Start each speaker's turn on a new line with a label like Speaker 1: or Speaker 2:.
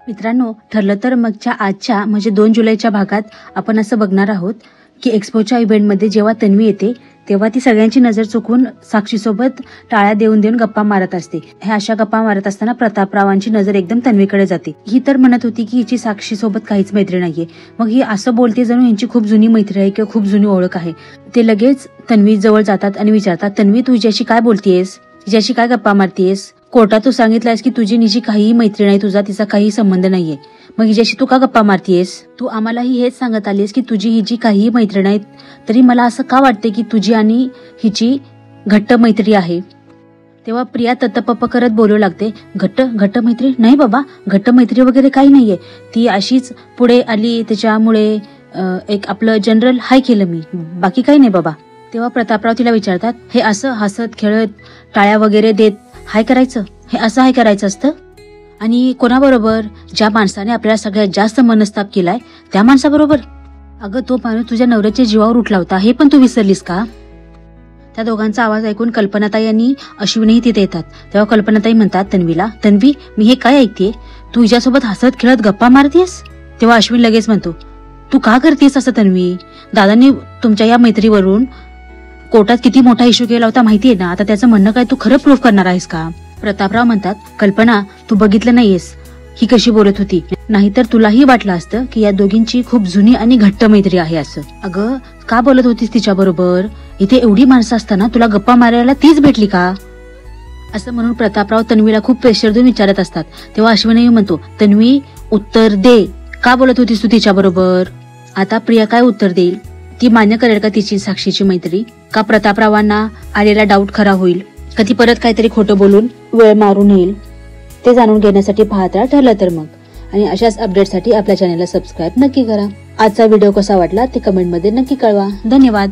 Speaker 1: मित्रांनो, ठरलं तर मगच्या आजच्या म्हणजे 2 जुलैच्या भागात आपण असं बघणार आहोत की एक्सपोच्या इव्हेंटमध्ये जेव्हा तन्वी येते तेव्हा ती सगळ्यांची नजर चुकून साक्षीसोबत टाळ्या देऊन देऊन गप्पा मारत असते. ह्या अशा गप्पा मारत असताना प्रतापरावांची नजर एकदम तन्वीकडे जाते. ही तर म्हणत होती की हिची साक्षीसोबत काहीच मैत्री नाहीये. मग ही असं बोलते जणू यांची खूप जुनी मैत्री आहे किंवा खूप जुनी ओळख आहे. ते लगेच तन्वी जवळ जातात आणि विचारतात, तन्वी तू हिच्याशी काय बोलतेयस, हिच्याशी काय गप्पा मारतेयस? कोर्टात तू सांगितलंयस की तुझी निजी काहीही मैत्री नाही, तुझा तिचा काही संबंध नाहीये. मग हिच्याशी तू का गप्पा मारतेयस? तू आम्हालाही हेच सांगत आलीस की तुझी हिची काहीही मैत्री नाही, तरी मला असं का वाटते की तुझी आणि हिची घट्ट मैत्री आहे. तेव्हा प्रिया तत्पप्प करत बोलू लागते, घट्ट मैत्री नाही बाबा, घट्ट मैत्री वगैरे काही नाहीये. ती अशीच पुढे आली त्याच्यामुळे एक आपलं जनरल हाय केलं मी, बाकी काही नाही बाबा. तेव्हा प्रतापराव तिला विचारतात, हे असं हसत खेळत टाळ्या वगैरे देत हाय करायचं, हे असं हाय करायचं असतं? आणि कोणाबरोबर? ज्या माणसाने आपल्याला सगळ्यात जास्त मनस्ताप केलाय त्या माणसाबरोबर. अगं तो माणूस तुझ्या नवऱ्याच्या जीवावर उठला होता, हे पण तू विसरलीस का? त्या दोघांचा आवाज ऐकून कल्पनाताई आणि अश्विनीही तिथे येतात. तेव्हा कल्पनाताई म्हणतात तन्वीला, तन्वी मी हे काय ऐकतेय, तू हिच्यासोबत हसत खेळत गप्पा मारतेस? तेव्हा अश्विन लगेच म्हणतो, तू का करतेस असं तन्वी? दादांनी तुमच्या या मैत्रीवरून कोर्टात किती मोठा इश्यू केला होता माहितीये ना, आता त्याचं म्हणणं काय तू खरं प्रूफ करणार आहेस का? प्रतापराव म्हणतात, कल्पना तू बघितलं नाहीयेस ही कशी बोलत होती, नाहीतर तुलाही वाटलं असतं की या दोघींची खूप जुनी आणि घट्ट मैत्री आहे असं. अगं का बोलत होतीस तिच्या बरोबर? इथे एवढी माणसं असताना तुला गप्पा मारायला तीच भेटली का? असं म्हणून प्रतापराव तन्वीला खूप प्रेशर देऊन विचारत असतात. तेव्हा अश्विनी म्हणतो, तन्वी उत्तर दे, का बोलत होतीस तू तिच्या बरोबर? आता प्रिया काय उत्तर देईल? ती मान्य करेल का तिची साक्षीची मैत्री? का प्रतापरावांना आलेला डाऊट खरा होईल? का ती परत काहीतरी खोटं बोलून वेळ मारून येईल? ते जाणून घेण्यासाठी पाहत राहा ठरलं तर मग. आणि अशाच अपडेटसाठी आपल्या चॅनलला सबस्क्राईब नक्की करा. आजचा व्हिडिओ कसा वाटला ते कमेंटमध्ये नक्की कळवा. धन्यवाद.